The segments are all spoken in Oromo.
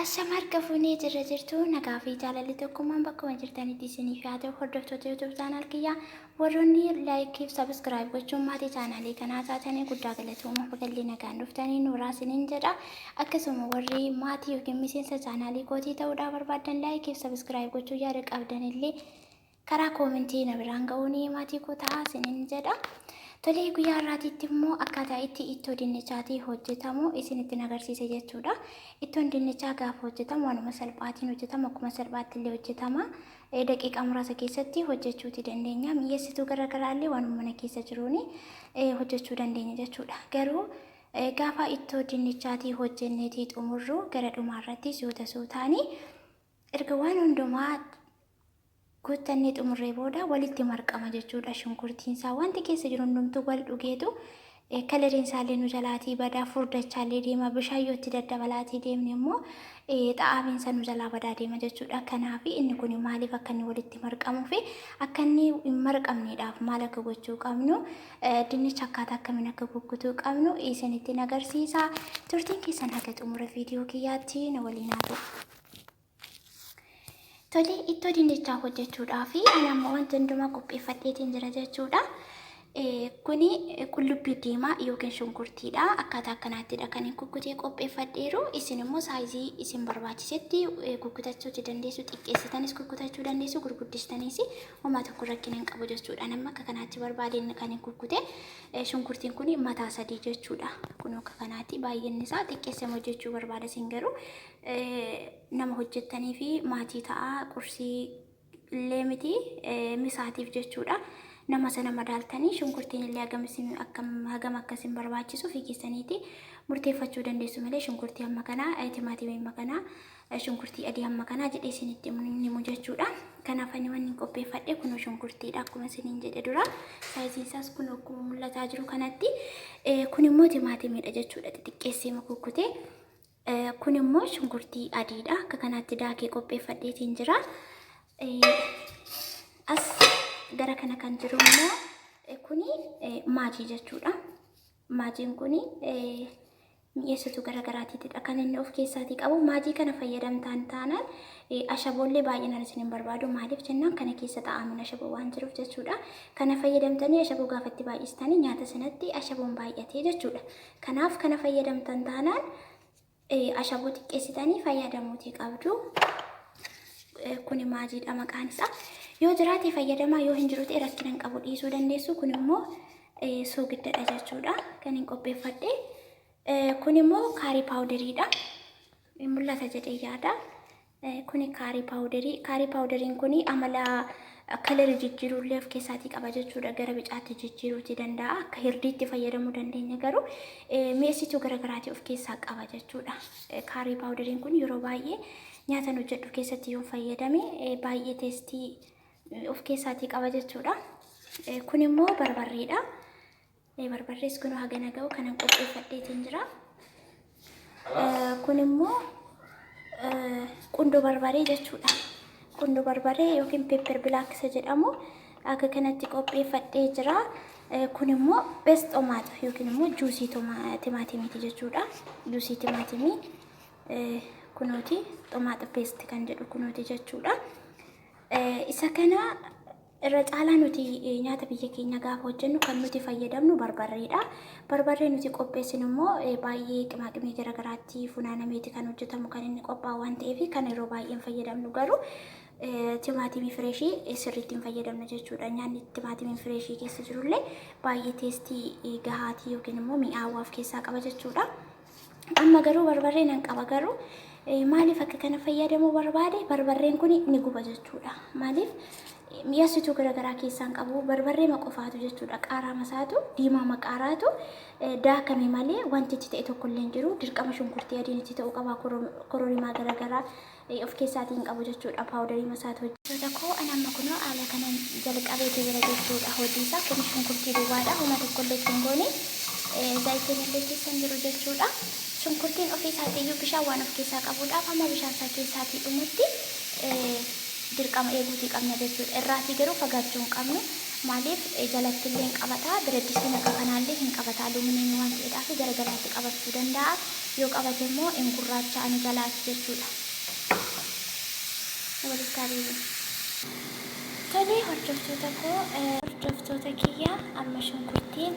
Ashamarra fuunee jirra jirtu nagaa fi jaalalli tokkummaan bakkuma jirtanitti isiniif haa ta'u hordoftoota YouTube chaanal kiyyaa warroonni laayikii fi sabiskiraayib gochuun maatii chaanalii kanaa taatanii guddaa galatooma bagallee nagaan dhuftanii nuuraa isiniin jedha. Akkasuma warri maatii yookiin miseensa chaanalii kootii ta'uudhaaf barbaadan laayikii fi sabiskiraayib gochuu yaada qabdanillee karaa koomentii na biraan ga'uun maatii koo ta'aa isiniin jedha. Tolee guyyaa har'aatitti immoo akkaataa itti ittoo dinnichaatii hojjetamu isinitti agarsiisa jechuudha. Ittoon dinnichaa gaafa hojjetamu waanuma salphaatiin hojjetamu akkuma salphaatti illee hojjetama. Daqiiqaa muraasa keessatti hojjechuuti dandeenya. Mi'eessituu garaagaraallee waanuma mana keessa jiruun hojjechuu dandeenya jechuudha. Garuu gaafa ittoo dinnichaatii hojjenneetii xumurru gara dhumaarratti suuta suutaanii erga waan hundumaa guuttannee xumurree booda walitti marqama jechuudha. Shunkurtiin isaa wanti keessa jiru hundumtuu wal dhugeetu kalariin isaallee nu jalaatii badaa furdachaallee deema. Bishaan yoo itti daddabalaatii deemne immoo xaa'abiin isa nu jalaa badaa deema jechuudha. Kanaaf inni kun maaliif akka inni walitti marqamuu fi akka inni hin marqamneedhaaf maal akka gochuu qabnu dinnicha akkaataa akkamiin akka guggutuu qabnu isinitti agarsiisa. Turtiin keessan haga xumura viidiyoo kiyyaatti na waliin haa ta'u. Tolee ittoo dinnichaa hojjechuudhaaf amma wanti hundumaa qopheeffadheetiin jira jechuudha. Kuni qullubbii diimaa yookiin shunkurtiidha. Akkaataa akkanaattiidha kan hin kukkutee qopheeffadheeru. Isin immoo saayizii isin barbaachisetti kukkutachuu dandeessu. Xiqqeessitanis kukkutachuu dandeessu. Gurguddistaniis homaa tokko rakkina hin qabu jechuudha. Nama akka kanaatti barbaadeen kan hin kukkute. Shunkurtiin kun mataa sadii jechuudha. Kun akka kanaatti baay'een isaa xiqqeessee hojjechuu barbaada isin garuu nama hojjettanii fi maatii ta'a qursii illee miti misaatiif jechuudha. Nama sana madaaltanii shunkurtiin illee hagam akkasiin barbaachisu fi keessaniiti murteeffachuu dandeessu malee shunkurtii amma kanaa timaatimii amma kanaa shunkurtii adii amma kanaa jedhee isinitti himu jechuudha. Kanaaf ani waan qopheeffadhe kun shunkurtiidha akkuma isiniin jedhe dura. Saayiziin isaas kun akkuma mul'ataa jiru kanatti kun immoo timaatimiidha jechuudha. Xixiqqeessee kukkutee kun immoo shunkurtii adiidha. Akka kanaatti daakee qopheeffadheetiin jira. As gara kana kan jiru immoo kuni maajii jechuudha. Maajiin kuni mi'eessituu garaagaraatiidha kan inni of keessaatii qabu. Maajii kana fayyadamtaan taanaan ashaboollee baay'inaan isin hin barbaadu. Maaliif jennaan kana keessa xaa'amuun ashaboo waan jiruuf jechuudha. Kana fayyadamtanii ashaboo gaafatti baay'istanii nyaata sanatti ashaboon baay'atee jechuudha. Kanaaf kana fayyadamtan taanaan ashaboo xiqqeessitanii fayyadamuutii qabdu. Kuni maajiidha maqaan isaa. Yoo jiraate fayyadamaa yoo hin jiru ta'e rakkina hin qabu dhiisuu dandeessu. Kun immoo soogiddaadha jechuudha kan hin qopheeffadhe. Kun immoo kaarii paawuderiidha. Mul'ata jedhee yaada. Kuni kaarii paawuderii. Kaarii paawuderiin kuni amala kalarii jijjiiruullee of keessaatii qaba jechuudha. Gara bicaatti jijjiiruutii danda'a. Akka hirdiitti fayyadamuu dandeenya garuu mi'eessituu garaagaraatii of keessaa qaba jechuudha. Kaarii paawuderiin kun yeroo baay'ee nyaata hojjedhu keessatti yoo fayyadame baay'ee teestii of keessaatii qaba jechuudha. Kun immoo barbarreedha. Barbarrees kun hagana ga'u kanan qopheeffadheetiin jira. Kun immoo qundoo barbaree jechuudha. Qundoo barbaree yookiin pepper black isa jedhamu akka kanatti qopheeffadhee jira. Kun immoo best tomato yookiin immoo juusii timaatimiiti jechuudha. Juusii timaatimii kunuuti tomato paste kan jedhu kunuuti jechuudha. Isa kana irra caalaa nuti nyaata biyya keenya gaafa hojjennu kan nuti fayyadamnu barbarreedha. Barbarree nuti qopheessinu immoo baay'ee qimaaqimii garaagaraatti funaanameeti kan hojjetamu kan inni qophaa'u waan ta'eef kan yeroo baay'een fayyadamnu garuu timaatimii fireeshii sirriitti hin fayyadamnu jechuudha. Nyaanni timaatimii fireeshii keessa jirullee baay'ee teestii gahaatii yookiin immoo mi'aawwaaf keessaa qaba jechuudha. Amma garuu barbarreen hin qaba garuu maaliif akka kana fayyadamuu barbaade barbarreen kun ni guba jechuudha. Maaliif mi'eessituu garaagaraa keessaan qabu barbarree qofaatu jechuudha. Qaaraa masaatu diimaa maqaaraatu daakame malee wanti itti ta'e tokko illee hin jiru. Dirqama shunkurtii adiin itti ta'uu qaba. Kororimaa garaagaraa of keessaatiin qabu jechuudha. Paawudarii masaatu hojjetu koo anamma kunoo haala kanaan jalqabee jira jechuudha. Hojii isaa kun shunkurtii duwwaadha. Homa tokko illee ittiin goone zaayitiin illee keessan jiru jechuudha. Shunkurtiin ofii isaatii iyyuu bishaan waan of keessaa qabuudhaaf hamma bishaan isaa keessaatii dhumutti dirqama eeguutii qabna jechuudha. Irraatii garuu fagaachuu hin qabnu. Maaliif jalatti illee hin qabataa, bireddistiin akka kanaallee hin qabataa. Aluuminiyeemii waan ta'eedhaaf garagaraatti qabachuu danda'a. Yoo qabate immoo hin gurraacha'ani jalaatti jechuudha. Walitti adeemu. Tolee hordoftoota kiyya amma shunkurtiin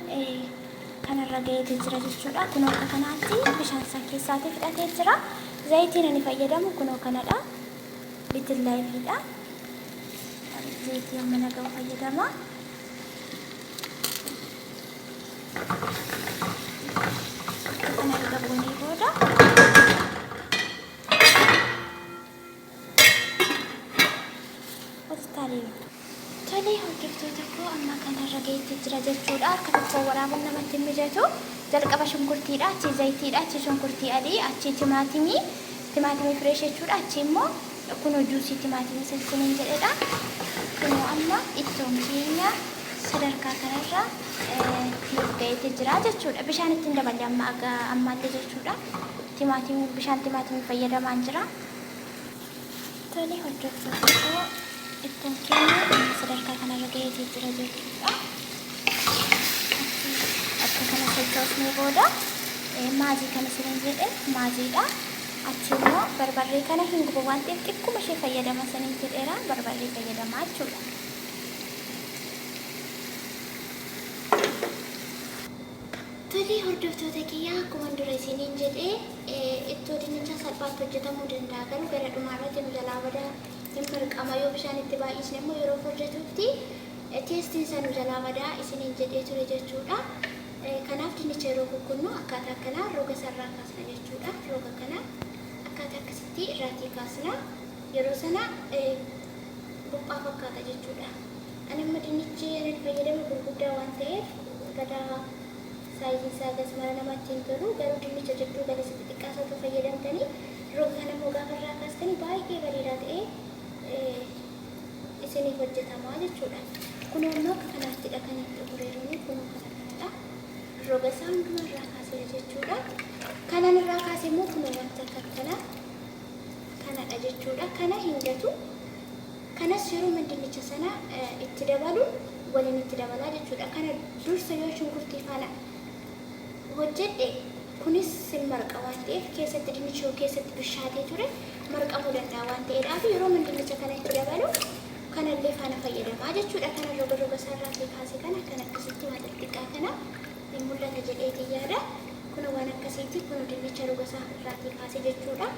kanarra ga'eetii jira jechuudha. Kunoo akka kanaatti bishaan san keessaatii fudhatee jira. Zayitiin ani fayyadamu kunoo kanadha. Litil laayifiidha. Zayitii amma nagahu fayyadama. Kana erga buunee booda tolee hordoftoota koo amma kanarra ga'eetii jira jechuudha. Akka tokko waraabuun namatti hin mijatu. Jalqaba shunkurtiidha, achi zayitiidha, achi shunkurtii adii, achi timaatimii fireesh jechuudha. Achi immoo kunoo juusii timaatimii sensiniin jedhedha. Kunoo amma ittoon keenya sadarkaa kanarra ga'eetii jira jechuudha. Bishaan ittiin daballe ammaallee jechuudha. Bishaan timaatimii fayyadamaan jira. Tolee hordoftoota koo ittoon keenya sadarkaa kanarra ga'eetii jira jechuudha. Akka kana sochoosnee booda maazii kana isiniin jedhe maaziidha. Achi immoo barbarree kana hin gubu waan ta'eef xiqquma ishee fayyadama saniin jedheera, barbarree fayyadamaa jechuudha. Tolee hordoftoota kiyyaa akkuma dura isiniin jedhee ittoo dinnichaa salphaatti hojjetamuu danda'a. Garuu gara dhumaarratti nu jalaa badaa hin marqama. Yoo bishaan itti baay'isne immoo yeroo hojjetutti teestiin isaa nu jalaa badaa isiniin jedhee ture jechuudha. Kanaaf dinnicha yeroo kukkunnu akkaataa akkanaa roga sarraa kaasna jechuudha. Roga kana akkaataa akkasitti irraatii kaasna. Yeroo sana buphaa fakkaata jechuudha. Ani amma dinnichi ani fayyadamu gurguddaa waan ta'eef gadaa saayizii isaa gasmara namatti hin tolu. Garuu dinnicha jidduu galeessa xixiqqaasa otoo fayyadamtanii roga kana immoo gaafa irraa kaastanii baay'ee bareedaa ta'ee isiniif hojjetamaa jechuudha. Kunoo immoo akka kanaattidha kan itti xureeruni kunoo kana kanadha. Roga isaa hunduma irraa kaasee jechuudha. Kanan irraa kaasee immoo kunoo wanta akka kanadha jechuudha. Kana hin gatu. Kanas yeroo dinnicha sana itti dabaluun waliin itti dabalaa jechuudha. Kana dursa yoo shunkurtii faana hojjedhe kunis sin marqa waan ta'eef keessatti dinnicha keessatti bishaatee ture marqamuu danda'a waan ta'eedhaaf yeroo dinnicha kana itti dabalu kanallee faana fayyadamaa jechuudha. Kana roga sarraa fi kaasee kana kan akkasitti waan xixiqqaa kana hin mul'ata jedheetii yaada. Kun waan akkasiiti kun dinnicha roga sarraa kaasee jechuudha.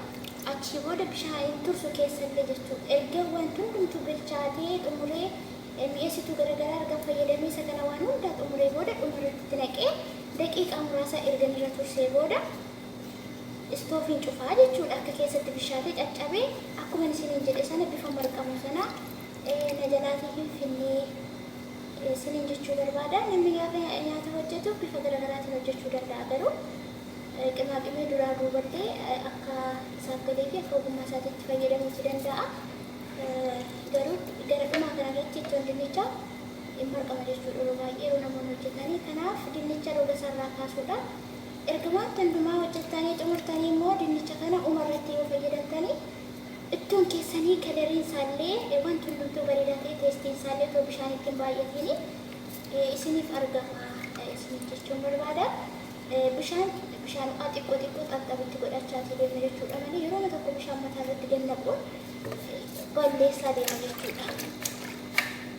Achi booda bishaan tursu keessallee jechuudha. Erga wanti hundumtu bilchaatee xumuree mi'eessituu garaagaraa argan fayyadamee isa kana waan hundaa xumuree booda dhumarratti naqee daqiiqaa muraasa erga irra tursee booda istoofiin cufaa jechuudha. Akka keessatti bishaatee caccabee akkuma isiniin jedhe sana bifa marqamu sana na jalaatii hin finnee isiniin jechuu barbaada. Namni gaafa nyaata hojjetu bifa garaagaraatiin hojjechuu danda'a. Garuu qimaaqimee duraa duuballee akka isaaf galee fi akka ogummaa isaatiitti fayyadamuuti danda'a. Garuu gara dhumaa kanarratti ittoon dinnichaa hin marqama jechuudha. Yeroo baay'ee yeroo namoonni hojjetanii kanaaf dinnicha roga sarraa kaasuudhaan erga wanta hundumaa hojjettanii xumurtanii immoo dinnicha kana umarratti yoo fayyadamtanii ittoon keessanii kalariin isaallee wanti hundumtuu bareedaa ta'e teestiin isaallee otoo bishaan ittiin baay'atiin isiniif argama isiniin jechuun barbaada. Bishaan xiqqoo xaxxabitti godhachaatii deemna jechuudha malee yeroo tokko bishaan mataa irratti gannaquun balleessaa deema jechuudha.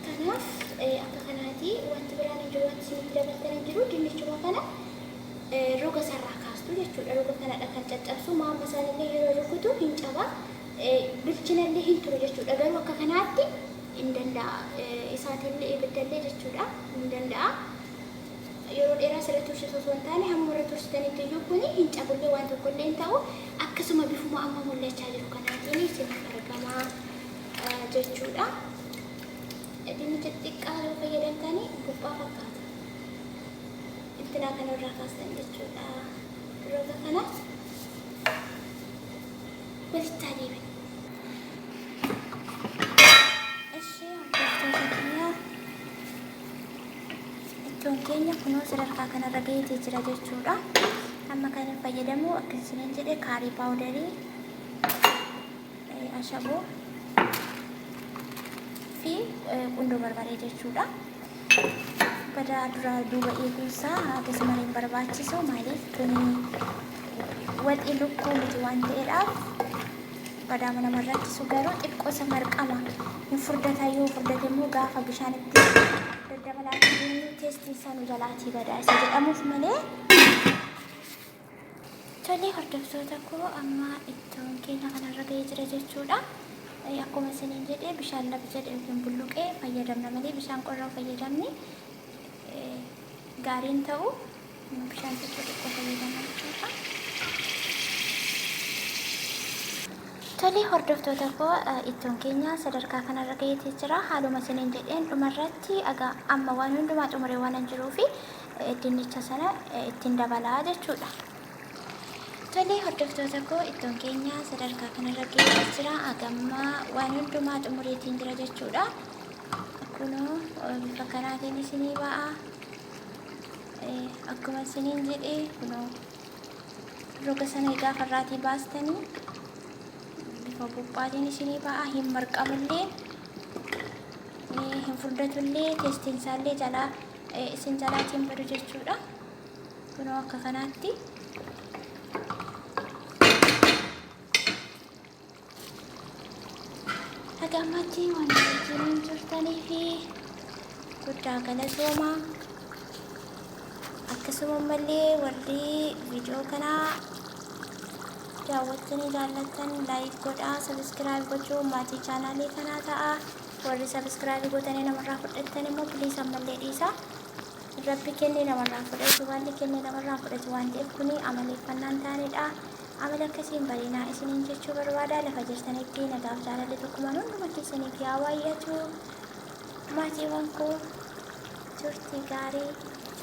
Kanaaf akka kanaati wanti biraan hin jiru wanti isinitti dabalatan hin jiru dinnichuma kana roga sarraa kaastu jechuudha. Roga kanadha kan caccabsu maamma isaanillee yeroo rukutu hin caba bilchinallee hin turu jechuudha. Garuu akka kanaatti hin danda'a isaatillee ibiddallee jechuudha hin danda'a. Yeroo dheeraa sirriitti tursiisuu osoo hin taane hamma irra tursitanitti iyyuu kuni hin cabullee waan tokkollee hin ta'u akkasuma bifuma amma mul'achaa jiru kanaatiin isiniif argama jechuudha. Dinnicha xiqqaa yoo fayyadamtanii buphaa fakkaata. Ittinaa kanarraa kaastan jechuudha. Roga kana walitti adeeman. Ittoon keenya kunoo sadarkaa kanarra ga'eetii jira jechuudha. Amma kan fayyadamu akkasuma jedhe kaarii paawudarii ashaboo fi qundoo barbaree jechuudha. Badaa dura duuba eeguusaa akkasuma hin barbaachisu maaliif kuni wal'i lukkuu miti waan ta'eedhaaf badaa nama rakkisu garuu xiqqoosa marqama hin furdata yoo furdate immoo gaafa bishaanitti daddabalaatti inni teestii sanuu jalaatii badaa isa jedhamuuf malee. Tolee hordoftoota koo amma ittoon keenya kanarra ga'ee jira jechuudha. Akkuma isiniin jedhee bishaan lafa jedhee yookiin bulluqee fayyadamna malee bishaan qorraa fayyadamni gaariin ta'u bishaan xiqqoo fayyadamna jechuudha. Tolee hordoftoota koo ittoon keenya sadarkaa kanarra ga'ee jira. Haaluma isiniin jedheen dhumarratti amma waan hundumaa xumuree waan jiruufi dinnicha sana ittiin dabalaa jechuudha. Tolee hordoftoota koo ittoon keenya sadarkaa kanarra ga'ee jira. Agamma waan hundumaa xumureetiin jira jechuudha. Kunoo bifa kanaatiin isinii ba'a. Akkuma isiniin jedhee kunoo roga sana gaafa irraatii baastanii bifa buphaatiin isinii ba'a. Hin marqamullee hin furdatullee teestiin isaallee jalaa isin jalaatiin badu jechuudha. Kunoo akka kanaatti. Hagammatti waan wajjin turtanii fi guddaa galatoomaa. Akkasuma mallee warri viidiyoo kanaa daawwattanii jaallattan laayik godhaa, sabiskiraayib gochuun maatii chaanaalii kanaa ta'a. Warri sabiskiraayib godhanii namarraa fudhattan immoo piliis ammallee dhiisaa. Rabbi kennee namarraa fudhatu, waan kennee namarraa fudhatu waan ta'eef kuni amaleeffannaan taanedha. Amala akkasiin bareedinaa isiniin jechuu barbaada. Lafa jirtanitti nagaaf jaalalli tokkumaan hunduma keessaniif yaa waayyatu. Maatiiwwan koo turtii gaarii.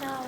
Ciao.